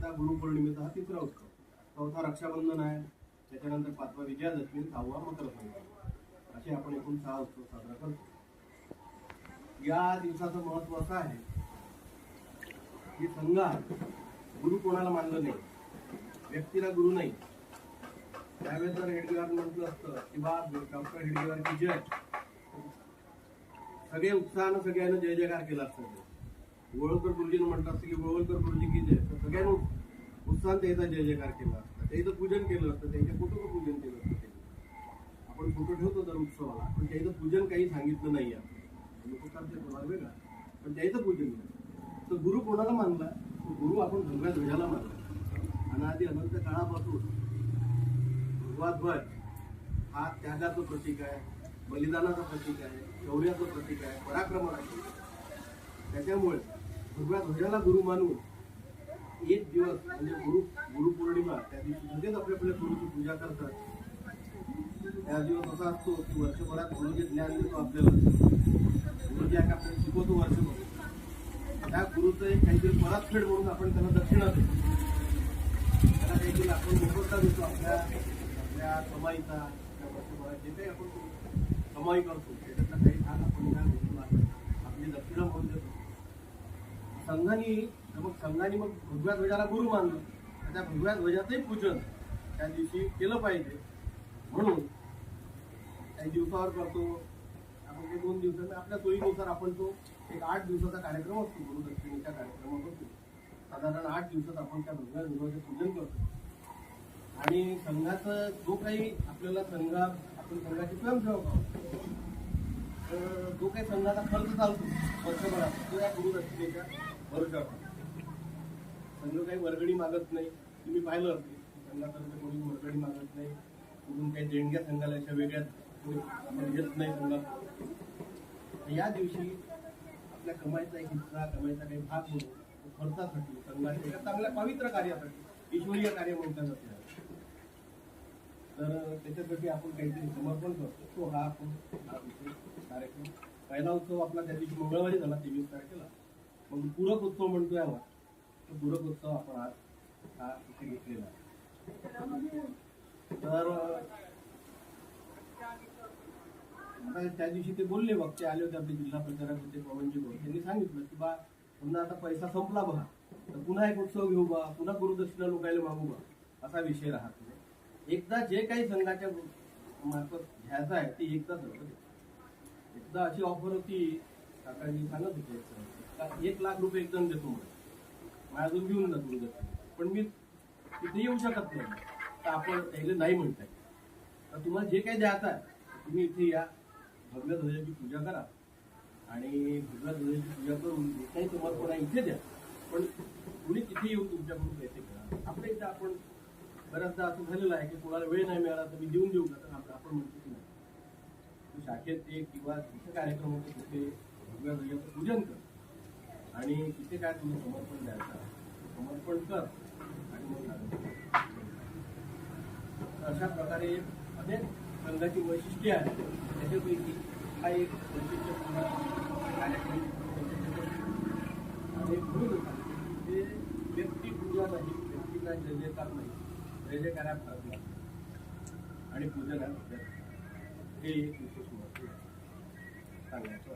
आता गुरुपौर्णिमेचा हा तिसरा उत्सव, चौथा रक्षाबंधन आहे, त्याच्यानंतर पाचवा विजयादशमी, सहावा मकर संक्रांत, असे आपण एकूण 6 उत्सव साजरा करतो. या दिवसाचं महत्व असं आहे की संघात गुरु कोणाला मानलं नाही, व्यक्तीला गुरु नाही. त्यावेळेस जर हेडगेवार म्हटलं असतं की बा डॉक्टर हेडगेवार की जय, सगळे उत्साहानं सगळ्यांना जय जयकार केला असतं. गोळवलकर गुरुजीनं म्हटलं असतं की गोळवलकर गुरुजी की जय, तर सगळ्यांना उत्साहानं त्याचा जय जयकार केला असतं, त्याचं पूजन केलं असतं, त्यांच्या फोटोचं पूजन केलं असतं. आपण फोटो ठेवतो दर उत्सवाला, पण त्याचं पूजन काही सांगितलं नाही आहे. लोक करते कोणाला वेगळा, पण त्याचं पूजन नाही. तर गुरु कोणाला मानला? गुरु आपण भगव्या ध्वजाला मानला. अनादी अनंत काळापासून भगवा ध्वज हा त्यागाचं प्रतीक आहे, बलिदानाचं प्रतीक आहे, शौर्याचं प्रतीक आहे, पराक्रमाचं. त्याच्यामुळे भगव्या ध्वजाला गुरु मानून एक दिवस म्हणजे गुरुपौर्णिमा, त्या दिवशी सगळेच आपल्या गुरुची पूजा करतात. त्या दिवस असा असतो की वर्षभरात गुरुजी ज्ञान देतो आपल्याला, गुरुजी आहे आपल्याला शिकवतो वर्षभर. त्या गुरुचं एक काहीतरी परतफेड म्हणून आपण त्याला दक्षिणा देतो, त्याला काहीतरी आपण मोबदला देतो आपल्या कमाईचा. त्या वर्षभरात जे काही आपण कमाई करतो त्याच्यातला काही भाग आपण त्या गुरुला आपली दक्षिणा म्हणून देतो. संघाने मग भगव्या ध्वजाला गुरु मानलं, त्या भगव्या ध्वजाचंही पूजन त्या दिवशी केलं पाहिजे. म्हणून काही दिवसावर करतो आपण, ते 2 दिवसांनी आपल्या सोयीनुसार आपण तो एक 8 दिवसाचा कार्यक्रम असतो. गुरुदक्षिणेच्या कार्यक्रमापासून साधारण 8 दिवसात आपण त्या भगव्या ध्वजाचं पूजन करतो. आणि संघाचं जो काही आपल्याला आपण संघाचे स्वयंसेवक आहोत, तर जो काही संघाचा खर्च चालतो वर्षभरात, तो या गुरुदक्षिणेच्या भरोशावर. संघ काही वर्गणी मागत नाही. तुम्ही पाहिलं असेल संघातर्फे कोणी वर्गणी मागत नाही, कुठून काही देणग्या संघाला अशा वेगळ्या येत नाही संघात. या दिवशी आपल्या कमाईचा एक हिस्सा, कमाईचा काही भाग म्हणून खर्चासाठी, संघाच्या एका चांगल्या पवित्र कार्यासाठी, ईश्वरीय कार्य म्हटलं जाते. तर त्याच्यासाठी आपण काहीतरी समर्पण करतो. तो हा विशेष कार्यक्रम. पहिला उत्सव आपला त्या दिवशी मंगळवारी झाला 23 तारखेला. मग पूरक उत्सव म्हणतोय आम्हाला, तो पूरक उत्सव आपण आज हा इथे घेतलेला आहे. तर त्या दिवशी ते बोलले, वक्ते आले होते, आपले जिल्हा प्रचारक होते पवनजी भाऊ, त्यांनी सांगितलं की बा पुन्हा आता पैसा संपला बघा, तर पुन्हा एक उत्सव घेऊ बा, पुन्हा गुरुदक्षिणा लोकायला मागू बा, असा विषय राहतो. एकदा जे काही संघाच्या मार्फत घ्यायचं आहे ते एकदाच होतं. एकदा अशी ऑफर होती, काकांनी सांगत होते 1 लाख रुपये एकदम देतो मला अजून घेऊन जातो गुरुदक्षिणा, पण मी तिथे येऊ शकत नाही. तर आपण त्याला नाही म्हणताय, तर तुम्हाला जे काही द्यायचं आहे तुम्ही इथे या, भगव्या ध्वजाची पूजा करा आणि भगव्या ध्वजाची पूजा करून जे काही समर्पण आहे इथे द्या, पण कुणी तिथे येऊन तुमच्याकडून पैसे घ्या. आपल्या इथं आपण बऱ्याचदा असं झालेलं आहे की कोणाला वेळ नाही मिळाला तर मी देऊन देऊ का, तर आपण म्हणतो की नाही, शाखेत एक किंवा तिथे कार्यक्रम होतो तिथे भगव्या ध्वजाचं पूजन कर आणि तिथे काय तुम्ही समर्पण द्यायचं समर्पण कर आणि मग अशा प्रकारे अनेक संघाची वैशिष्ट्ये आहेत. त्याच्यापैकी हा एक वैशिष्ट्यपूर्ण कार्यक्रम आणि म्हणून ते व्यक्ती पूजा नाही, व्यक्तीला जय जयकार नाही, जय जयकारात करतात आणि पूजनात हे एक विशेष महत्त्व सांगायचं.